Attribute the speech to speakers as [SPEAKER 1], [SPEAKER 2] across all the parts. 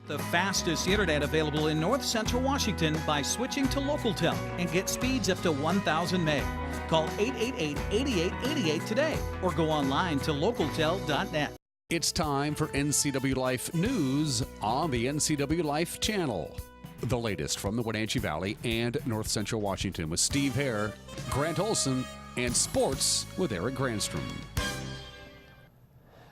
[SPEAKER 1] The fastest internet available in North Central Washington by switching to LocalTel and get speeds up to 1,000 meg. Call 888-8888 today or go online to localtel.net.
[SPEAKER 2] It's time for NCW Life News on the NCW Life channel. The latest from the Wenatchee Valley and North Central Washington with Steve Hare, Grant Olson, and sports with Eric Granstrom.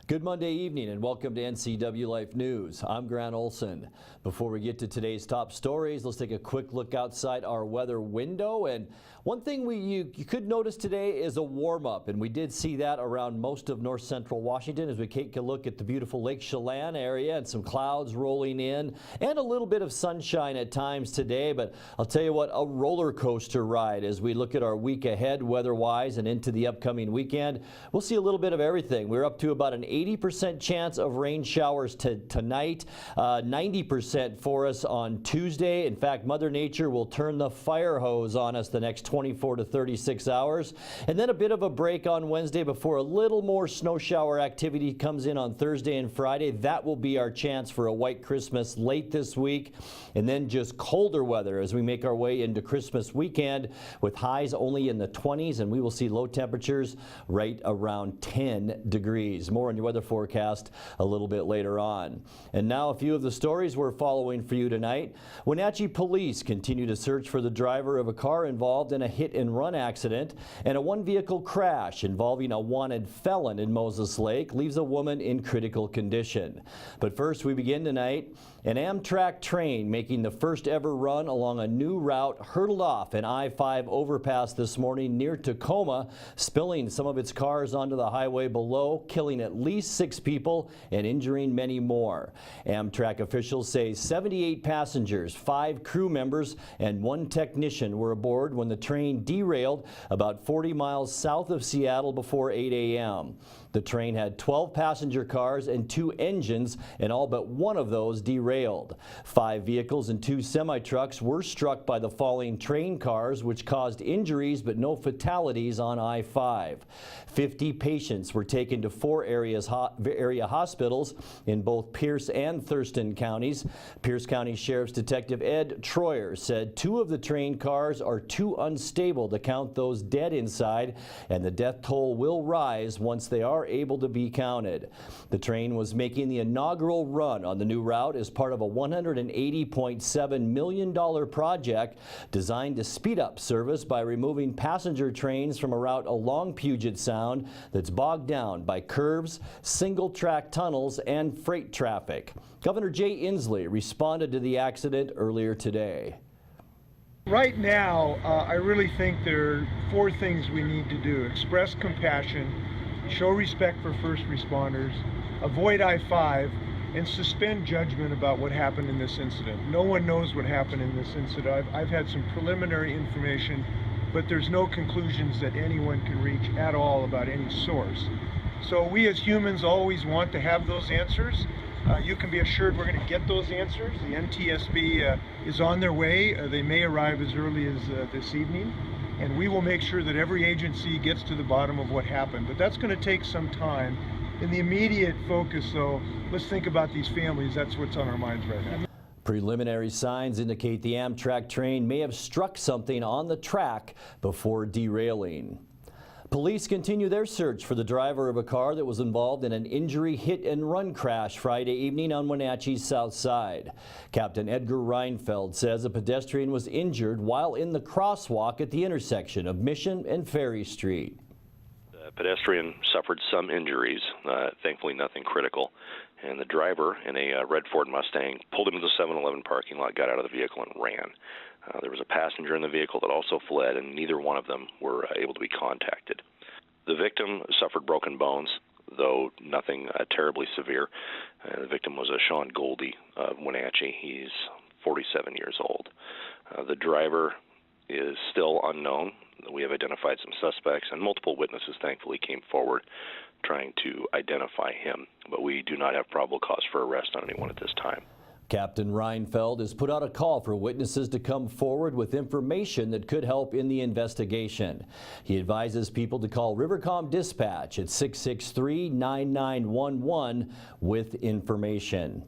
[SPEAKER 3] Good Monday evening and welcome to NCW Life News. I'm Grant Olson. Before we get to today's top stories, let's take a quick look outside our weather window. And one thing you could notice today is a warm-up, and we did see that around most of North Central Washington as we take a look at the beautiful Lake Chelan area and some clouds rolling in and a little bit of sunshine at times today. But I'll tell you what, a roller coaster ride as we look at our week ahead weather-wise and into the upcoming weekend. We'll see a little bit of everything. We're up to about an 80% chance of rain showers tonight, 90% for us on Tuesday. In fact, Mother Nature will turn the fire hose on us the next 24 to 36 hours. And then a bit of a break on Wednesday before a little more snow shower activity comes in on Thursday and Friday. That will be our chance for a white Christmas late this week. And then just colder weather as we make our way into Christmas weekend with highs only in the 20s, and we will see low temperatures right around 10 degrees. More on your weather forecast a little bit later on. And now a few of the stories we're following for you tonight. Wenatchee police continue to search for the driver of a car involved in a hit-and-run accident, and a one-vehicle crash involving a wanted felon in Moses Lake leaves a woman in critical condition. But first, we begin tonight. An Amtrak train making the first ever run along a new route hurtled off an I-5 overpass this morning near Tacoma, spilling some of its cars onto the highway below, killing at least 6 people and injuring many more. Amtrak officials say 78 passengers, 5 crew members, and 1 technician were aboard when the train derailed about 40 miles south of Seattle before 8 a.m. The train had 12 passenger cars and 2 engines, and all but one of those derailed. 5 vehicles and 2 semi-trucks were struck by the falling train cars, which caused injuries but no fatalities on I-5. 50 patients were taken to 4 area hospitals in both Pierce and Thurston counties. Pierce County Sheriff's Detective Ed Troyer said 2 of the train cars are too unstable to count those dead inside, and the death toll will rise once they are able to be counted. The train was making the inaugural run on the new route as part of a $180.7 million project designed to speed up service by removing passenger trains from a route along Puget Sound that's bogged down by curves, single-track tunnels, and freight traffic. Governor Jay Inslee responded to the accident earlier today.
[SPEAKER 4] Right now, I really think there are 4 things we need to do. Express compassion, show respect for first responders, avoid I-5, and suspend judgment about what happened in this incident. No one knows what happened in this incident. I've had some preliminary information, but there's no conclusions that anyone can reach at all about any source. So we as humans always want to have those answers. You can be assured we're going to get those answers. The NTSB is on their way. They may arrive as early as this evening, and we will make sure that every agency gets to the bottom of what happened. But that's going to take some time. In the immediate focus, though, let's think about these families. That's what's on our minds right now.
[SPEAKER 3] Preliminary signs indicate the Amtrak train may have struck something on the track before derailing. Police continue their search for the driver of a car that was involved in an injury hit-and-run crash Friday evening on Wenatchee's south side. Captain Edgar Reinfeld says a pedestrian was injured while in the crosswalk at the intersection of Mission and Ferry Street.
[SPEAKER 5] The pedestrian suffered some injuries, thankfully nothing critical, and the driver in a red Ford Mustang pulled into the 7-Eleven parking lot, got out of the vehicle, and ran. There was a passenger in the vehicle that also fled, and neither one of them were able to be contacted. The victim suffered broken bones, though nothing terribly severe. The victim was a Sean Goldie of Wenatchee. He's 47 years old. The driver is still unknown. We have identified some suspects, and multiple witnesses thankfully came forward trying to identify him, but we do not have probable cause for arrest on anyone at this time.
[SPEAKER 3] Captain Reinfeld has put out a call for witnesses to come forward with information that could help in the investigation. He advises people to call Rivercom Dispatch at 663-9911 with information.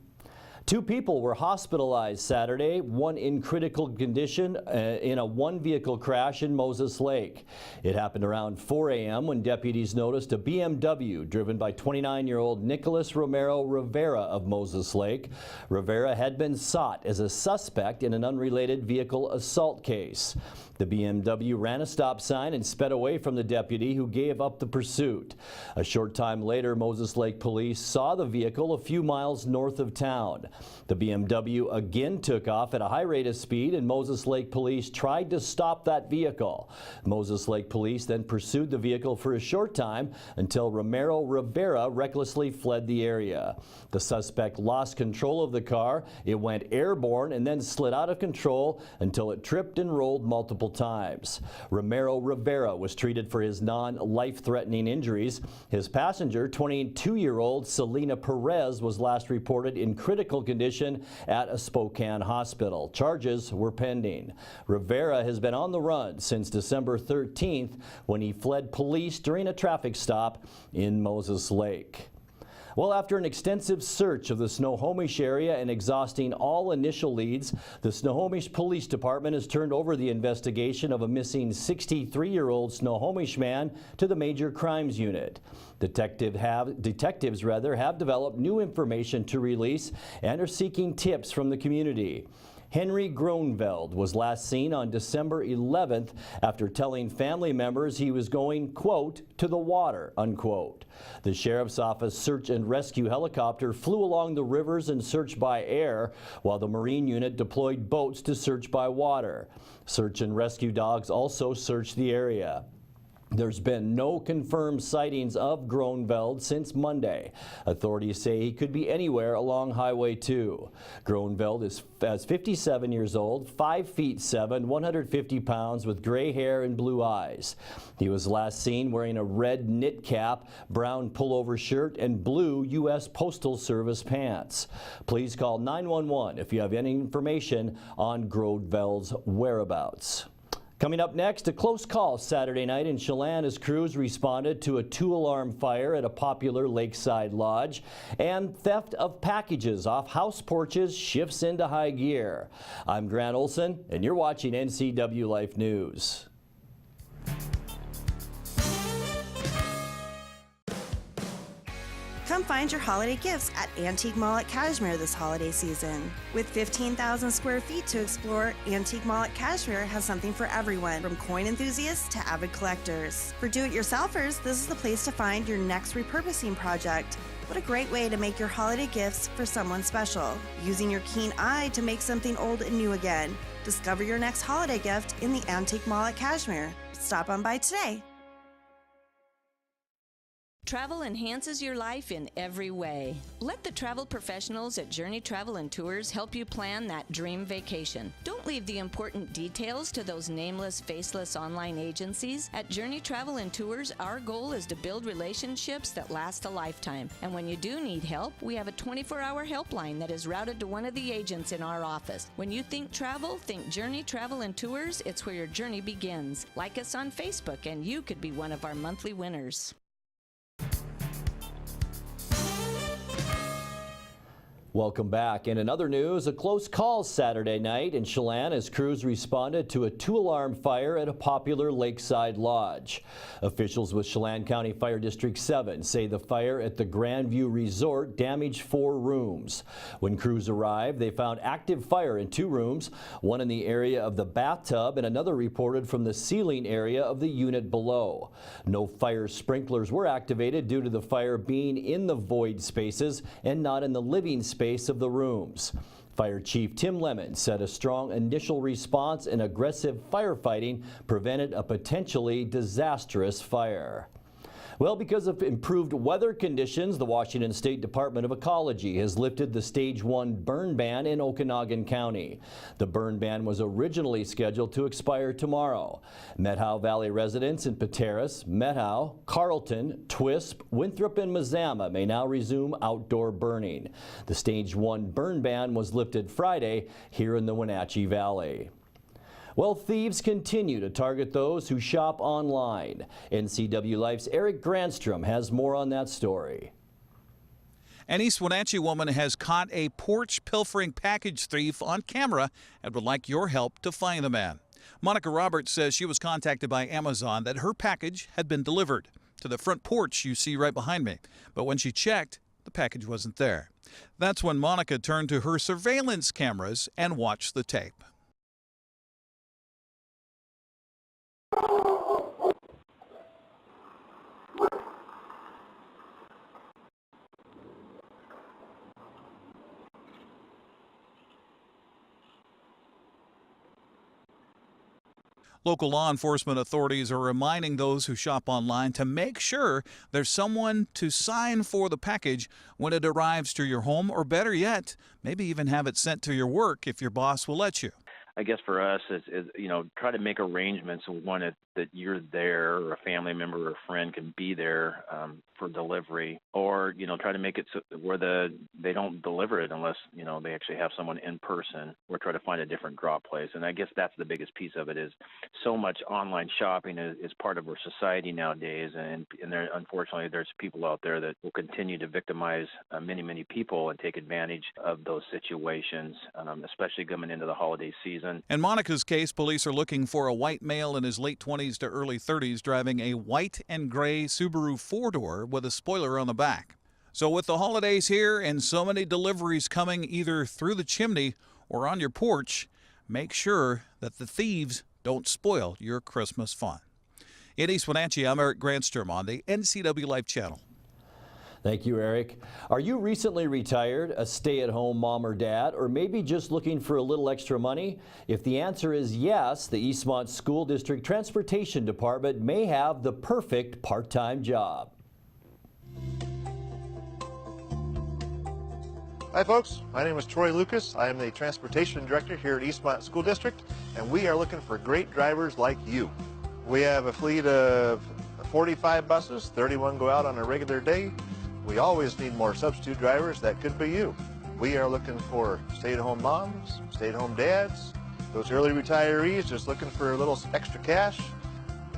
[SPEAKER 3] 2 people were hospitalized Saturday, one in critical condition in a one-vehicle crash in Moses Lake. It happened around 4 a.m. when deputies noticed a BMW driven by 29-year-old Nicholas Romero Rivera of Moses Lake. Rivera had been sought as a suspect in an unrelated vehicle assault case. The BMW ran a stop sign and sped away from the deputy, who gave up the pursuit. A short time later, Moses Lake police saw the vehicle a few miles north of town. The BMW again took off at a high rate of speed, and Moses Lake police tried to stop that vehicle. Moses Lake police then pursued the vehicle for a short time until Romero Rivera recklessly fled the area. The suspect lost control of the car. It went airborne and then slid out of control until it tripped and rolled multiple times. Romero Rivera was treated for his non-life-threatening injuries. His passenger, 22-year-old Selena Perez, was last reported in critical condition at a Spokane hospital. Charges were pending. Rivera has been on the run since December 13th, when he fled police during a traffic stop in Moses Lake. Well, after an extensive search of the Snohomish area and exhausting all initial leads, the Snohomish Police Department has turned over the investigation of a missing 63-year-old Snohomish man to the Major Crimes Unit. Detectives have developed new information to release and are seeking tips from the community. Henry Gronveld was last seen on December 11th after telling family members he was going, quote, to the water, unquote. The sheriff's office search and rescue helicopter flew along the rivers and searched by air, while the Marine unit deployed boats to search by water. Search and rescue dogs also searched the area. There's been no confirmed sightings of Gronveld since Monday. Authorities say he could be anywhere along Highway 2. Gronveld is 57 years old, 5'7", 150 pounds, with gray hair and blue eyes. He was last seen wearing a red knit cap, brown pullover shirt, and blue U.S. Postal Service pants. Please call 911 if you have any information on Gronveld's whereabouts. Coming up next, a close call Saturday night in Chelan as crews responded to a 2-alarm fire at a popular lakeside lodge, and theft of packages off house porches shifts into high gear. I'm Grant Olson, and you're watching NCW Life News.
[SPEAKER 6] Come find your holiday gifts at Antique Mall at Cashmere this holiday season. With 15,000 square feet to explore, Antique Mall at Cashmere has something for everyone, from coin enthusiasts to avid collectors. For do-it-yourselfers, this is the place to find your next repurposing project. What a great way to make your holiday gifts for someone special, using your keen eye to make something old and new again. Discover your next holiday gift in the Antique Mall at Cashmere. Stop on by today.
[SPEAKER 7] Travel enhances your life in every way. Let the travel professionals at Journey Travel and Tours help you plan that dream vacation. Don't leave the important details to those nameless, faceless online agencies. At Journey Travel and Tours, our goal is to build relationships that last a lifetime. And when you do need help, we have a 24-hour helpline that is routed to one of the agents in our office. When you think travel, think Journey Travel and Tours. It's where your journey begins. Like us on Facebook, and you could be one of our monthly winners.
[SPEAKER 3] Welcome back. And in other news, a close call Saturday night in Chelan as crews responded to a 2-alarm fire at a popular lakeside lodge. Officials with Chelan County Fire District 7 say the fire at the Grandview Resort damaged 4 rooms. When crews arrived, they found active fire in 2 rooms, one in the area of the bathtub and another reported from the ceiling area of the unit below. No fire sprinklers were activated due to the fire being in the void spaces and not in the living space of the rooms. Fire Chief Tim Lemon said a strong initial response and aggressive firefighting prevented a potentially disastrous fire. Well, because of improved weather conditions, the Washington State Department of Ecology has lifted the Stage 1 burn ban in Okanagan County. The burn ban was originally scheduled to expire tomorrow. Methow Valley residents in Pateros, Methow, Carlton, Twisp, Winthrop, and Mazama may now resume outdoor burning. The Stage 1 burn ban was lifted Friday here in the Wenatchee Valley. Well, thieves continue to target those who shop online. NCW Life's Eric Granstrom has more on that story.
[SPEAKER 1] An East Wenatchee woman has caught a porch pilfering package thief on camera and would like your help to find the man. Monica Roberts says she was contacted by Amazon that her package had been delivered to the front porch you see right behind me. But when she checked, the package wasn't there. That's when Monica turned to her surveillance cameras and watched the tape. Local law enforcement authorities are reminding those who shop online to make sure there's someone to sign for the package when it arrives to your home, or better yet, maybe even have it sent to your work if your boss will let you.
[SPEAKER 8] I guess for us is try to make arrangements that you're there, or a family member or a friend can be there for delivery, or try to make it so where they don't deliver it unless they actually have someone in person, or try to find a different drop place. And I guess that's the biggest piece of it, is so much online shopping is part of our society nowadays, and unfortunately there's people out there that will continue to victimize many people and take advantage of those situations, especially coming into the holiday season.
[SPEAKER 1] In Monica's case, police are looking for a white male in his late 20s to early 30s driving a white and gray Subaru four-door with a spoiler on the back. So with the holidays here and so many deliveries coming either through the chimney or on your porch, make sure that the thieves don't spoil your Christmas fun. In East Wenatchee, I'm Eric Grandstrom on the NCW Life Channel.
[SPEAKER 3] Thank you, Eric. Are you recently retired, a stay-at-home mom or dad, or maybe just looking for a little extra money? If the answer is yes, the Eastmont School District Transportation Department may have the perfect part-time job.
[SPEAKER 9] Hi folks, my name is Troy Lucas. I am the Transportation Director here at Eastmont School District, and we are looking for great drivers like you. We have a fleet of 45 buses, 31 go out on a regular day. We always need more substitute drivers. That could be you. We are looking for stay-at-home moms, stay-at-home dads, those early retirees just looking for a little extra cash.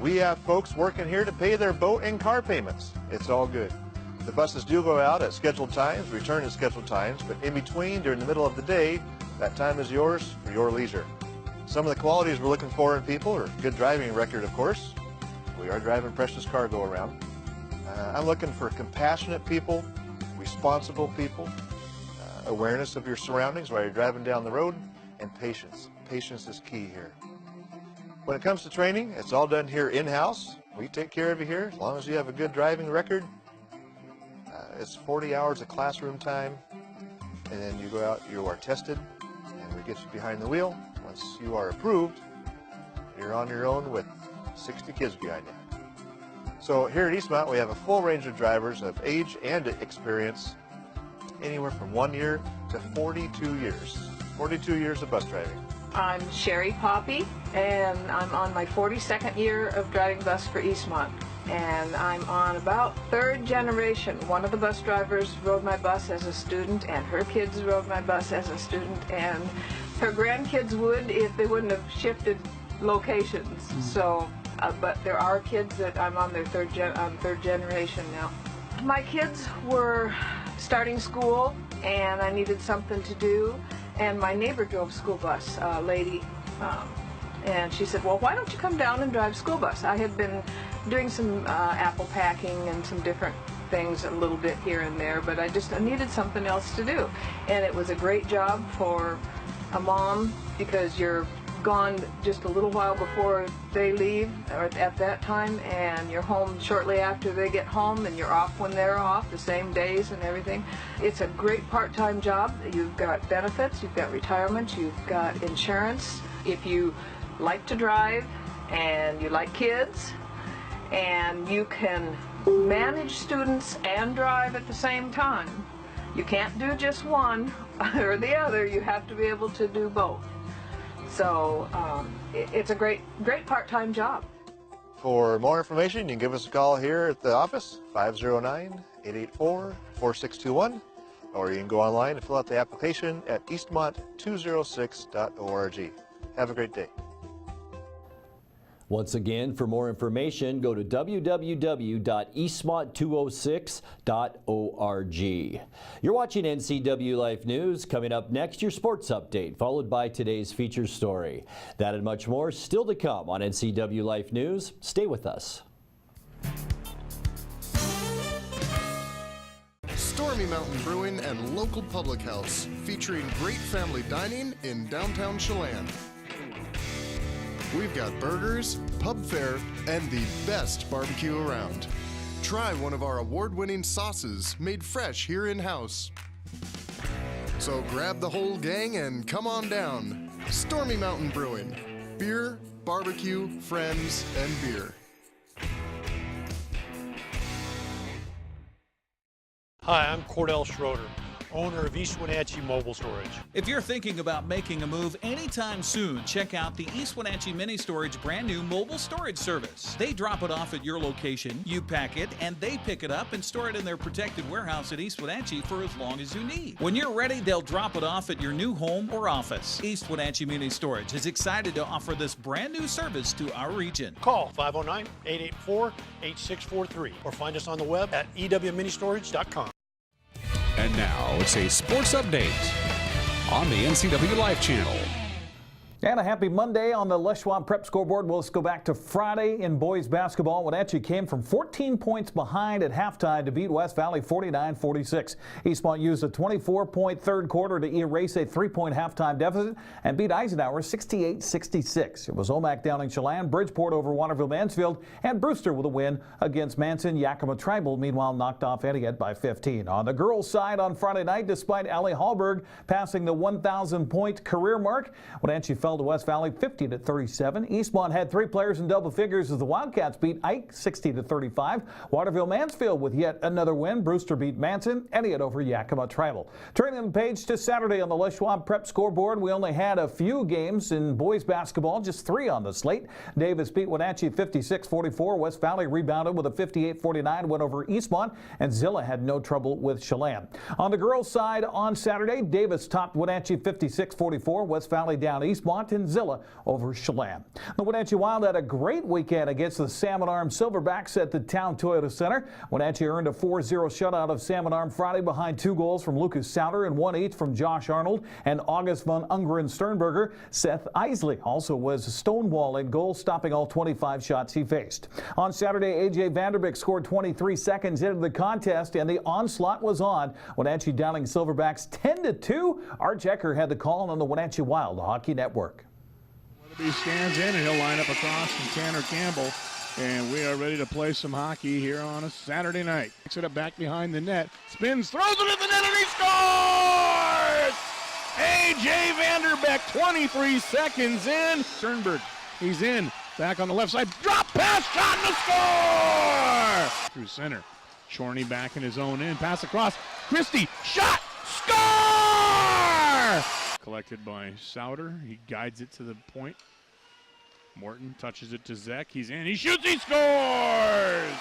[SPEAKER 9] We have folks working here to pay their boat and car payments. It's all good. The buses do go out at scheduled times, return at scheduled times, but in between, during the middle of the day, that time is yours for your leisure. Some of the qualities we're looking for in people are good driving record, of course. We are driving precious cargo around. I'm looking for compassionate people, responsible people, awareness of your surroundings while you're driving down the road, and patience. Patience is key here. When it comes to training, it's all done here in-house. We take care of you here as long as you have a good driving record. It's 40 hours of classroom time, and then you go out, you are tested, and we get you behind the wheel. Once you are approved, you're on your own with 60 kids behind you. So here at Eastmont, we have a full range of drivers of age and experience, anywhere from 1 year to 42 years. 42 years of bus driving.
[SPEAKER 10] I'm Sherry Poppy, and I'm on my 42nd year of driving bus for Eastmont. And I'm on about third generation. One of the bus drivers rode my bus as a student, and her kids rode my bus as a student, and her grandkids would if they wouldn't have shifted locations. So, but there are kids that I'm on their third generation now. My kids were starting school, and I needed something to do, and my neighbor drove school bus, a lady, and she said, well, why don't you come down and drive school bus? I had been doing some apple packing and some different things a little bit here and there, but I needed something else to do. And it was a great job for a mom, because you're gone just a little while before they leave, or at that time, and you're home shortly after they get home, and you're off when they're off, the same days and everything. It's a great part-time job. You've got benefits, you've got retirement, you've got insurance. If you like to drive and you like kids, and you can manage students and drive at the same time. You can't do just one or the other. You have to be able to do both. So it's a great part-time job.
[SPEAKER 9] For more information, you can give us a call here at the office, 509-884-4621, or you can go online and fill out the application at eastmont206.org. Have a great day.
[SPEAKER 3] Once again, for more information, go to www.eastmont206.org. You're watching NCW Life News. Coming up next, your sports update, followed by today's feature story. That and much more still to come on NCW Life News. Stay with us.
[SPEAKER 11] Stormy Mountain Brewing and local public house, featuring great family dining in downtown Chelan. We've got burgers, pub fare, and the best barbecue around. Try one of our award-winning sauces made fresh here in-house. So grab the whole gang and come on down. Stormy Mountain Brewing. Beer, barbecue, friends, and beer.
[SPEAKER 12] Hi, I'm Cordell Schroeder, owner of East Wenatchee Mobile Storage.
[SPEAKER 1] If you're thinking about making a move anytime soon, check out the East Wenatchee Mini Storage brand new mobile storage service. They drop it off at your location, you pack it, and they pick it up and store it in their protected warehouse at East Wenatchee for as long as you need. When you're ready, they'll drop it off at your new home or office. East Wenatchee Mini Storage is excited to offer this brand new service to our region.
[SPEAKER 12] Call 509-884-8643 or find us on the web at ewministorage.com.
[SPEAKER 2] And now it's a sports update on the NCW Life channel.
[SPEAKER 13] And a happy Monday on the Les Schwab Prep Scoreboard. Let's go back to Friday in boys basketball. Wenatchee came from 14 points behind at halftime to beat West Valley 49-46. Eastmont used a 24-point third quarter to erase a 3-point halftime deficit and beat Eisenhower 68-66. It was Omak downing Chelan, Bridgeport over Waterville Mansfield, and Brewster with a win against Manson. Yakima Tribal, meanwhile, knocked off Etiquette by 15. On the girls' side on Friday night, despite Allie Hallberg passing the 1,000-point career mark, Wenatchee fell to West Valley 50-37. Eastmont had 3 players in double figures as the Wildcats beat Ike 60-35. Waterville Mansfield with yet another win. Brewster beat Manson. Etiquette over Yakima Tribal. Turning the page to Saturday on the Les Schwab Prep Scoreboard, we only had a few games in boys basketball, just 3 on the slate. Davis beat Wenatchee 56-44. West Valley rebounded with a 58-49 win over Eastmont, and Zilla had no trouble with Chelan. On the girls' side on Saturday, Davis topped Wenatchee 56-44. West Valley down Eastmont, and Zilla over Chelan. The Wenatchee Wild had a great weekend against the Salmon Arm Silverbacks at the Town Toyota Center. Wenatchee earned a 4-0 shutout of Salmon Arm Friday behind 2 goals from Lucas Souter and 1 each from Josh Arnold and August von Ungren Sternberger. Seth Isley also was Stonewall in goal, stopping all 25 shots he faced. On Saturday, A.J. Vanderbeek scored 23 seconds into the contest, and the onslaught was on. Wenatchee downing Silverbacks 10-2. Art Jecker had the call on the Wenatchee Wild Hockey Network.
[SPEAKER 14] He stands in and he'll line up across from Tanner Campbell. And we are ready to play some hockey here on a Saturday night. Picks it up back behind the net. Spins, throws it at the net, and he scores! A.J. Vanderbeek, 23 seconds in. Sternberg, he's in. Back on the left side. Drop pass, shot, and a score! Through center. Chorney back in his own end. Pass across. Christie, shot, score! Collected by Souter. He guides it to the point. Morton touches it to Zek. He's in. He shoots. He scores!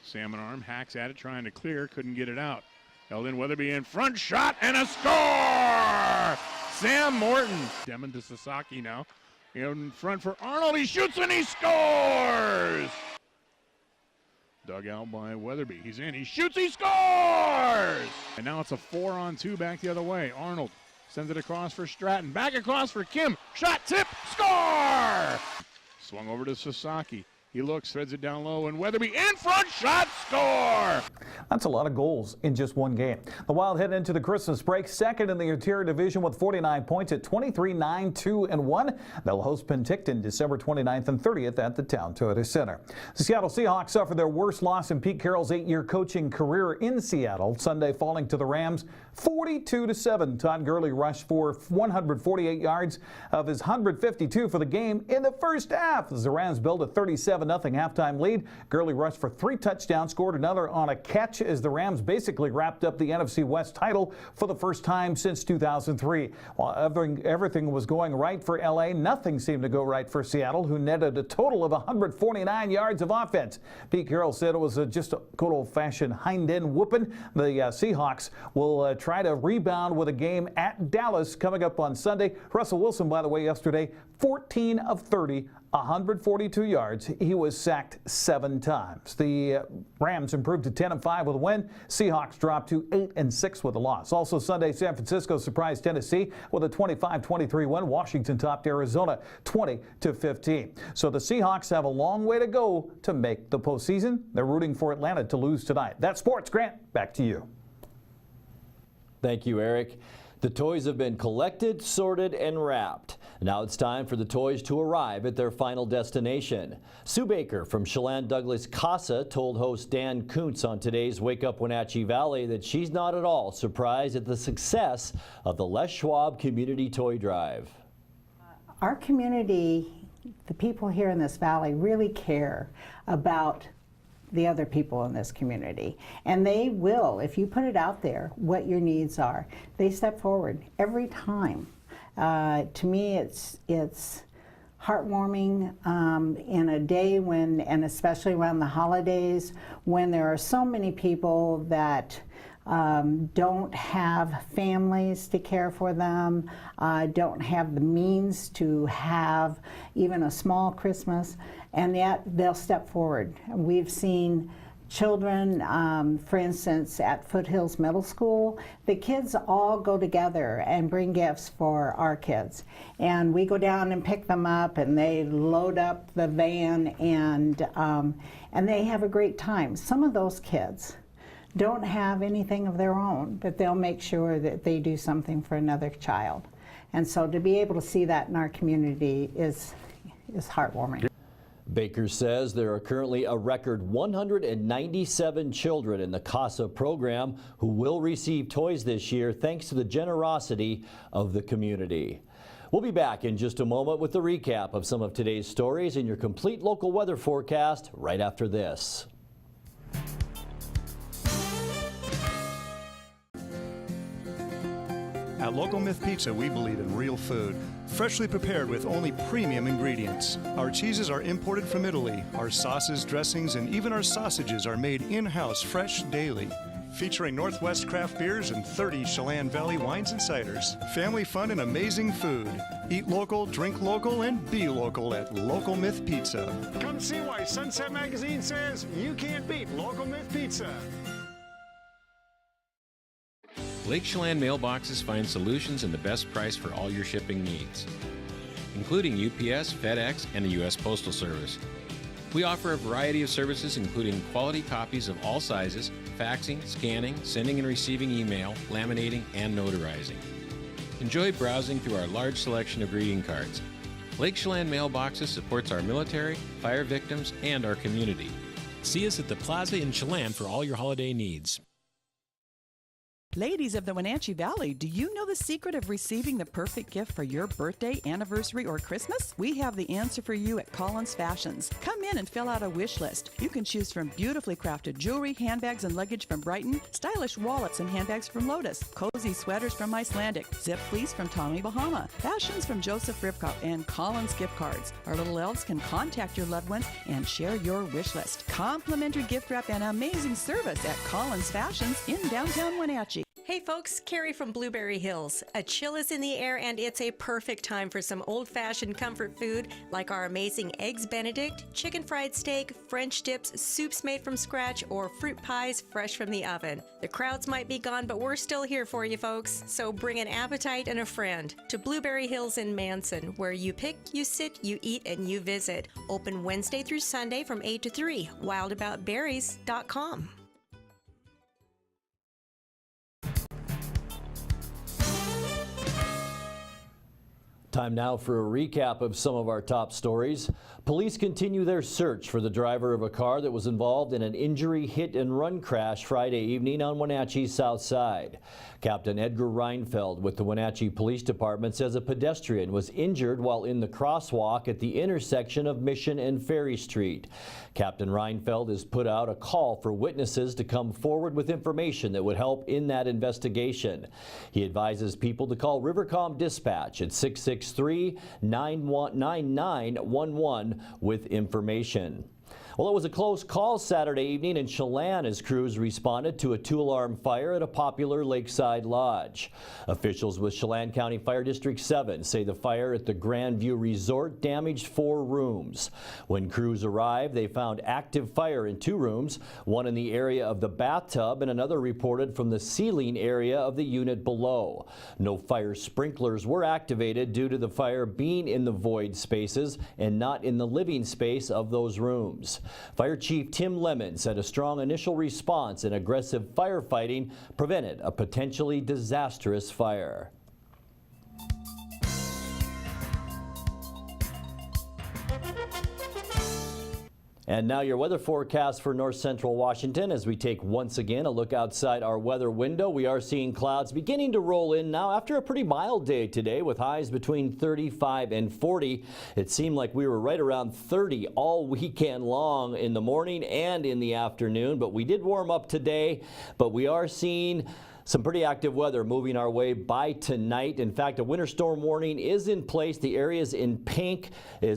[SPEAKER 14] Salmon Arm hacks at it, trying to clear. Couldn't get it out. Held in. Weatherby in front. Shot and a score! Sam Morton. Demon to Sasaki now. In front for Arnold. He shoots and he scores! Dug out by Weatherby. He's in. He shoots. He scores! And now it's a 4-on-2 back the other way. Arnold sends it across for Stratton. Back across for Kim. Shot, tip, score! Swung over to Sasaki. He looks, threads it down low, and Weatherby in front, shot, score!
[SPEAKER 13] That's a lot of goals in just one game. The Wild head into the Christmas break second in the Interior Division with 49 points at 23-9-2-1. They'll host Penticton December 29th and 30th at the Town Toyota Center. The Seattle Seahawks suffered their worst loss in Pete Carroll's 8-year coaching career in Seattle, Sunday falling to the Rams 42-7. Todd Gurley rushed for 148 yards of his 152 for the game in the first half as the Rams built a 37-0 halftime lead. Gurley rushed for 3 touchdowns. scored another on a catch as the Rams basically wrapped up the NFC West title for the first time since 2003. While everything was going right for LA, nothing seemed to go right for Seattle, who netted a total of 149 yards of offense. Pete Carroll said it was just a good old-fashioned hind-end whooping. The Seahawks will try to rebound with a game at Dallas coming up on Sunday. Russell Wilson, by the way, yesterday, 14 of 30, 142 yards. He was sacked 7 times. The Rams improved to 10-5 with a win. Seahawks dropped to 8-6 with a loss. Also Sunday, San Francisco surprised Tennessee with a 25-23 win. Washington topped Arizona 20-15. So the Seahawks have a long way to go to make the postseason. They're rooting for Atlanta to lose tonight. That's sports. Grant, back to you.
[SPEAKER 3] Thank you, Eric. The toys have been collected, sorted, and wrapped. Now it's time for the toys to arrive at their final destination. Sue Baker from Chelan Douglas Casa told host Dan Kuntz on today's Wake Up Wenatchee Valley that she's not at all surprised at the success of the Les Schwab Community Toy Drive.
[SPEAKER 15] Our community, the people here in this valley, really care about the other people in this community. And they will, if you put it out there, what your needs are. They step forward every time. To me, it's heartwarming in a day when, and especially around the holidays, when there are so many people that don't have families to care for them, don't have the means to have even a small Christmas, and yet they'll step forward. We've seen children, for instance, at Foothills Middle School, the kids all go together and bring gifts for our kids. And we go down and pick them up, and they load up the van, and they have a great time. Some of those kids don't have anything of their own, but they'll make sure that they do something for another child. And so to be able to see that in our community is heartwarming.
[SPEAKER 3] Baker says there are currently a record 197 children in the CASA program who will receive toys this year thanks to the generosity of the community. We'll be back in just a moment with a recap of some of today's stories and your complete local weather forecast right after this.
[SPEAKER 16] At Local Myth Pizza, we believe in real food, freshly prepared with only premium ingredients. Our cheeses are imported from Italy. Our sauces, dressings, and even our sausages are made in-house fresh daily. Featuring Northwest craft beers and 30 Chelan Valley wines and ciders. Family fun and amazing food. Eat local, drink local, and be local at Local Myth Pizza.
[SPEAKER 17] Come see why Sunset Magazine says you can't beat Local Myth Pizza.
[SPEAKER 18] Lake Chelan mailboxes find solutions and the best price for all your shipping needs, including UPS, FedEx, and the U.S. Postal Service. We offer a variety of services including quality copies of all sizes, faxing, scanning, sending and receiving email, laminating, and notarizing. Enjoy browsing through our large selection of greeting cards. Lake Chelan mailboxes supports our military, fire victims, and our community. See us at the Plaza in Chelan for all your holiday needs.
[SPEAKER 19] Ladies of the Wenatchee Valley, do you know the secret of receiving the perfect gift for your birthday, anniversary, or Christmas? We have the answer for you at Collins Fashions. Come in and fill out a wish list. You can choose from beautifully crafted jewelry, handbags, and luggage from Brighton, stylish wallets and handbags from Lotus, cozy sweaters from Icelandic, zip fleece from Tommy Bahama, fashions from Joseph Ribkop, and Collins gift cards. Our little elves can contact your loved ones and share your wish list. Complimentary gift wrap and amazing service at Collins Fashions in downtown Wenatchee.
[SPEAKER 20] Hey folks, Carrie from Blueberry Hills. A chill is in the air and it's a perfect time for some old-fashioned comfort food like our amazing Eggs Benedict, chicken fried steak, French dips, soups made from scratch, or fruit pies fresh from the oven. The crowds might be gone, but we're still here for you folks. So bring an appetite and a friend to Blueberry Hills in Manson, where you pick, you sit, you eat, and you visit. Open Wednesday through Sunday from 8 to 3. wildaboutberries.com.
[SPEAKER 3] Time now for a recap of some of our top stories. Police continue their search for the driver of a car that was involved in an injury hit-and-run crash Friday evening on Wenatchee's south side. Captain Edgar Reinfeld with the Wenatchee Police Department says a pedestrian was injured while in the crosswalk at the intersection of Mission and Ferry Street. Captain Reinfeld has put out a call for witnesses to come forward with information that would help in that investigation. He advises people to call Rivercom Dispatch at 663-9911 with information. Well, it was a close call Saturday evening in Chelan as crews responded to a 2-alarm fire at a popular lakeside lodge. Officials with Chelan County Fire District 7 say the fire at the Grandview Resort damaged 4 rooms. When crews arrived, they found active fire in 2 rooms, one in the area of the bathtub and another reported from the ceiling area of the unit below. No fire sprinklers were activated due to the fire being in the void spaces and not in the living space of those rooms. Fire Chief Tim Lemon said a strong initial response and aggressive firefighting prevented a potentially disastrous fire. And now your weather forecast for north central Washington as we take once again a look outside our weather window. We are seeing clouds beginning to roll in now after a pretty mild day today with highs between 35 and 40. It seemed like we were right around 30 all weekend long in the morning and in the afternoon, but we did warm up today, but we are seeing some pretty active weather moving our way by tonight. In fact, a winter storm warning is in place. The areas in pink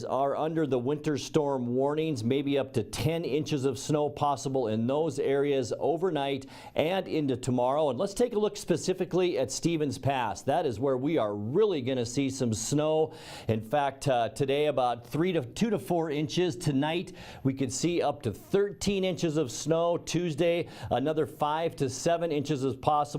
[SPEAKER 3] are under the winter storm warnings, maybe up to 10 inches of snow possible in those areas overnight and into tomorrow. And let's take a look specifically at Stevens Pass. That is where we are really going to see some snow. In fact, today about 2 to 4 inches. Tonight we could see up to 13 inches of snow. Tuesday, another 5 to 7 inches is possible.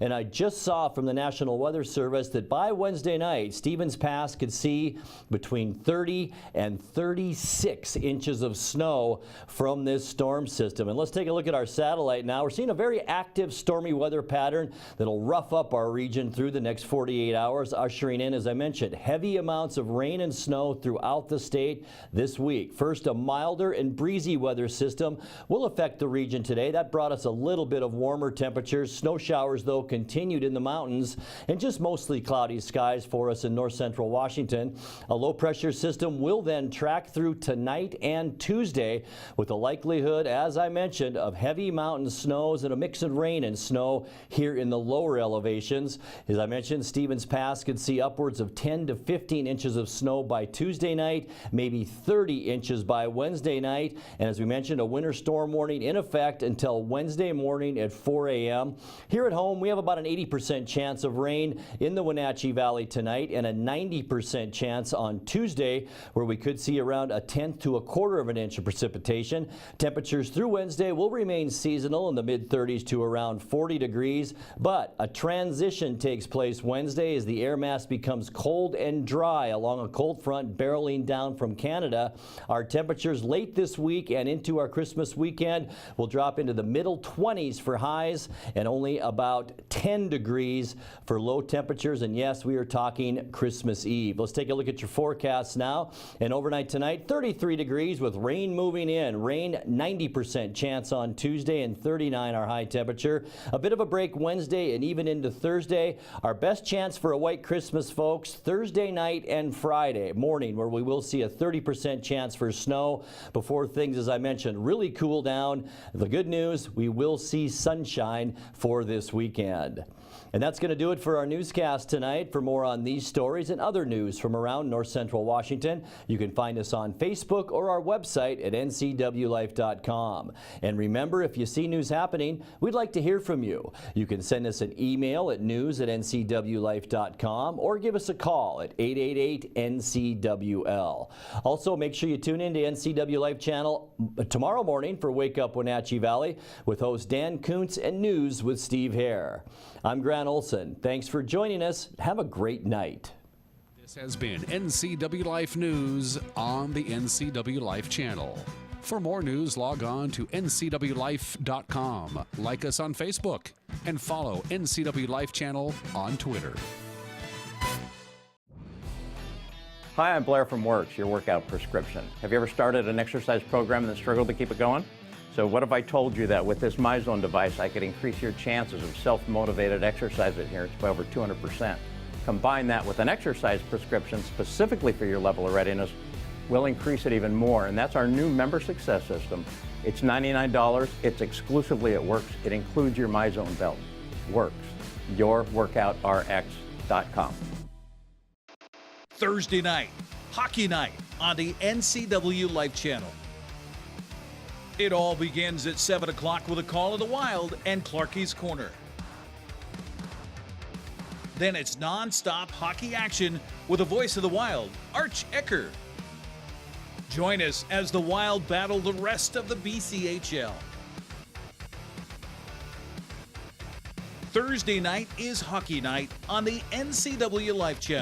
[SPEAKER 3] And I just saw from the National Weather Service that by Wednesday night, Stevens Pass could see between 30 and 36 inches of snow from this storm system. And let's take a look at our satellite now. We're seeing a very active stormy weather pattern that'll rough up our region through the next 48 hours, ushering in, as I mentioned, heavy amounts of rain and snow throughout the state this week. First, a milder and breezy weather system will affect the region today. That brought us a little bit of warmer temperatures. Snow showers, though, continued in the mountains and just mostly cloudy skies for us in north central Washington. A low pressure system will then track through tonight and Tuesday with a likelihood, as I mentioned, of heavy mountain snows and a mix of rain and snow here in the lower elevations. As I mentioned, Stevens Pass could see upwards of 10 to 15 inches of snow by Tuesday night, maybe 30 inches by Wednesday night. And as we mentioned, a winter storm warning in effect until Wednesday morning at 4 a.m. Here at home, we have about an 80% chance of rain in the Wenatchee Valley tonight and a 90% chance on Tuesday, where we could see around 1/10 to 1/4 of an inch of precipitation. Temperatures through Wednesday will remain seasonal in the mid-30s to around 40 degrees, but a transition takes place Wednesday as the air mass becomes cold and dry along a cold front barreling down from Canada. Our temperatures late this week and into our Christmas weekend will drop into the middle 20s for highs and only about 10 degrees for low temperatures. And yes, we are talking Christmas Eve. Let's take a look at your forecasts now. And overnight tonight, 33 degrees with rain moving in. Rain, 90% chance on Tuesday and 39 our high temperature. A bit of a break Wednesday and even into Thursday. Our best chance for a white Christmas, folks, Thursday night and Friday morning, where we will see a 30% chance for snow before things, as I mentioned, really cool down. The good news, we will see sunshine for this weekend. And that's going to do it for our newscast tonight. For more on these stories and other news from around north central Washington, you can find us on Facebook or our website at ncwlife.com. And remember, if you see news happening, we'd like to hear from you. You can send us an email at news@ncwlife.com or give us a call at 888-NCWL. Also, make sure you tune in to NCW Life channel tomorrow morning for Wake Up Wenatchee Valley with host Dan Kuntz and News with Steve Hare. I'm Grant Olson. Thanks for joining us. Have a great night.
[SPEAKER 2] This has been NCW Life News on the NCW Life channel. For more news, log on to ncwlife.com. Like us on Facebook and follow NCW Life channel on Twitter.
[SPEAKER 21] Hi, I'm Blair from Works, your workout prescription. Have you ever started an exercise program and then struggled to keep it going? So what if I told you that with this MyZone device, I could increase your chances of self-motivated exercise adherence by over 200%. Combine that with an exercise prescription specifically for your level of readiness, we'll increase it even more. And that's our new member success system. It's $99. It's exclusively at Works. It includes your MyZone belt. Works. YourWorkoutRx.com.
[SPEAKER 1] Thursday night, hockey night on the NCW Life Channel. It all begins at 7 o'clock with a call of the Wild and Clarkie's Corner. Then it's non-stop hockey action with the voice of the Wild, Arch Ecker. Join us as the Wild battle the rest of the BCHL. Thursday night is hockey night on the NCW Life Channel.